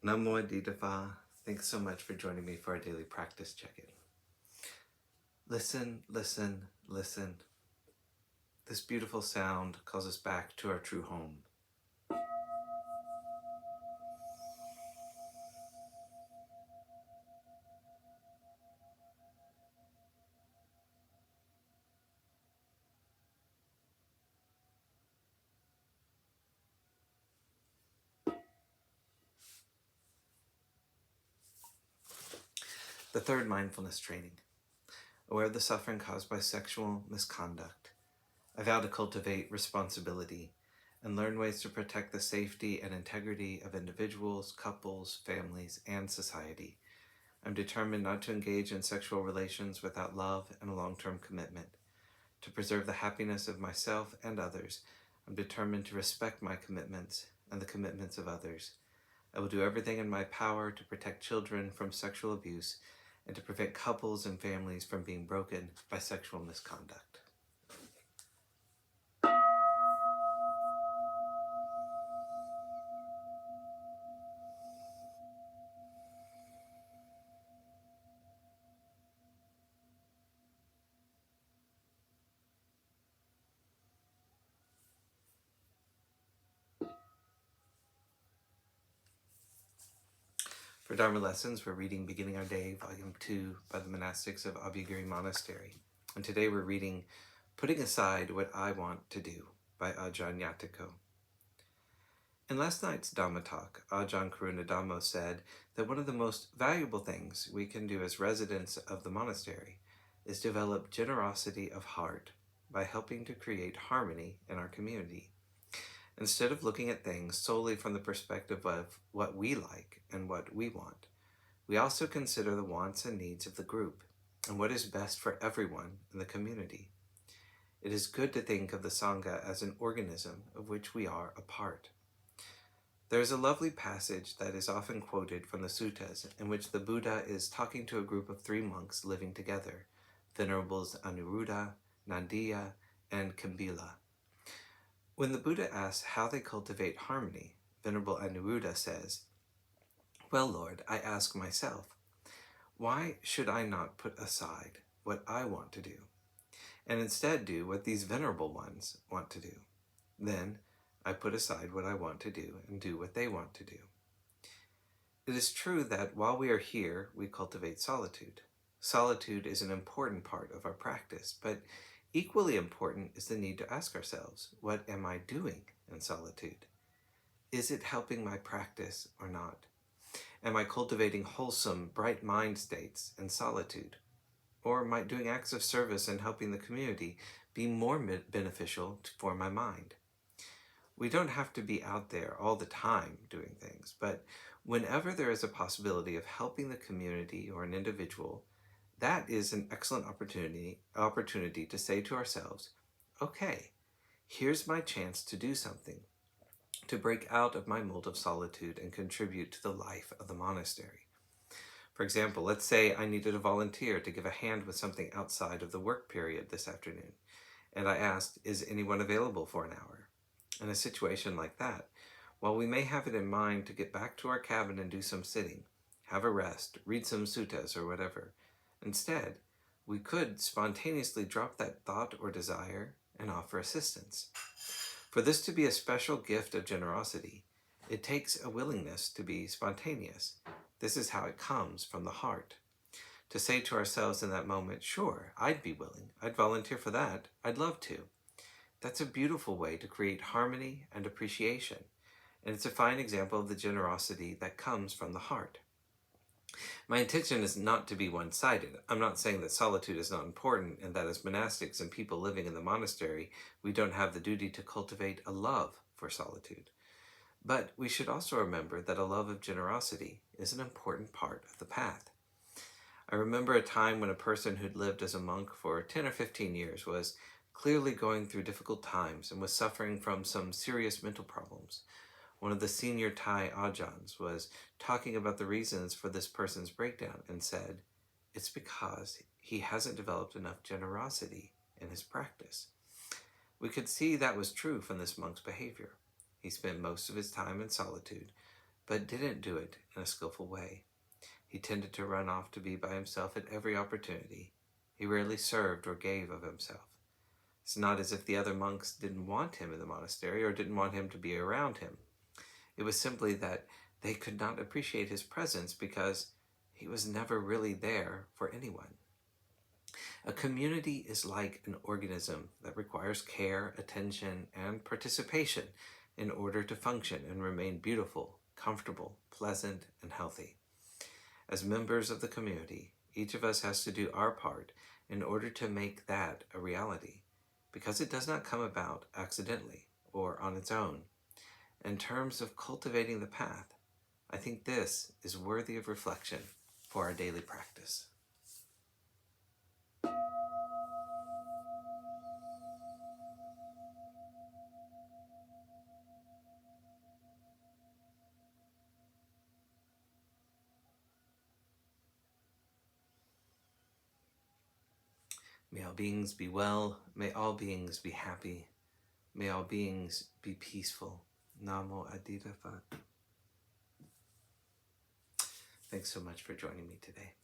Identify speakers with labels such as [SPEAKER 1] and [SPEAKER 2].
[SPEAKER 1] Namo Didava. Thanks so much for joining me for our daily practice check-in. Listen, listen, listen. This beautiful sound calls us back to our true home. The third mindfulness training. Aware of the suffering caused by sexual misconduct, I vow to cultivate responsibility and learn ways to protect the safety and integrity of individuals, couples, families, and society. I'm determined not to engage in sexual relations without love and a long-term commitment. To preserve the happiness of myself and others, I'm determined to respect my commitments and the commitments of others. I will do everything in my power to protect children from sexual abuse and to prevent couples and families from being broken by sexual misconduct. For Dharma lessons, we're reading Beginning Our Day, Volume 2 by the monastics of Abhayagiri Monastery. And today we're reading Putting Aside What I Want to Do by Ajahn Yatiko. In last night's Dhamma talk, Ajahn Dhammo said that one of the most valuable things we can do as residents of the monastery is develop generosity of heart by helping to create harmony in our community. Instead of looking at things solely from the perspective of what we like and what we want, we also consider the wants and needs of the group and what is best for everyone in the community. It is good to think of the Sangha as an organism of which we are a part. There is a lovely passage that is often quoted from the suttas in which the Buddha is talking to a group of 3 monks living together, Venerables Anuruddha, Nandiya, and Kambila. When the Buddha asks how they cultivate harmony, Venerable Anuruddha says, "Well, Lord, I ask myself, why should I not put aside what I want to do, and instead do what these venerable ones want to do? Then I put aside what I want to do and do what they want to do." It is true that while we are here, we cultivate solitude. Solitude is an important part of our practice, but equally important is the need to ask ourselves, what am I doing in solitude? Is it helping my practice or not? Am I cultivating wholesome, bright mind states in solitude? Or am I doing acts of service and helping the community be more beneficial for my mind? We don't have to be out there all the time doing things, but whenever there is a possibility of helping the community or an individual, that is an excellent opportunity to say to ourselves, okay, here's my chance to do something, to break out of my mold of solitude and contribute to the life of the monastery. For example, let's say I needed a volunteer to give a hand with something outside of the work period this afternoon, and I asked, is anyone available for an hour? In a situation like that, while we may have it in mind to get back to our cabin and do some sitting, have a rest, read some suttas or whatever, instead, we could spontaneously drop that thought or desire and offer assistance. For this to be a special gift of generosity, it takes a willingness to be spontaneous. This is how it comes from the heart. To say to ourselves in that moment, sure, I'd be willing, I'd volunteer for that, I'd love to. That's a beautiful way to create harmony and appreciation, and it's a fine example of the generosity that comes from the heart. My intention is not to be one-sided. I'm not saying that solitude is not important and that as monastics and people living in the monastery, we don't have the duty to cultivate a love for solitude. But we should also remember that a love of generosity is an important part of the path. I remember a time when a person who'd lived as a monk for 10 or 15 years was clearly going through difficult times and was suffering from some serious mental problems. One of the senior Thai Ajahns was talking about the reasons for this person's breakdown and said, it's because he hasn't developed enough generosity in his practice. We could see that was true from this monk's behavior. He spent most of his time in solitude, but didn't do it in a skillful way. He tended to run off to be by himself at every opportunity. He rarely served or gave of himself. It's not as if the other monks didn't want him in the monastery or didn't want him to be around him. It was simply that they could not appreciate his presence because he was never really there for anyone. A community is like an organism that requires care, attention, and participation in order to function and remain beautiful, comfortable, pleasant, and healthy. As members of the community, each of us has to do our part in order to make that a reality, because it does not come about accidentally or on its own. In terms of cultivating the path, I think this is worthy of reflection for our daily practice. May all beings be well. May all beings be happy. May all beings be peaceful. Namo Adida Phat. Thanks so much for joining me today.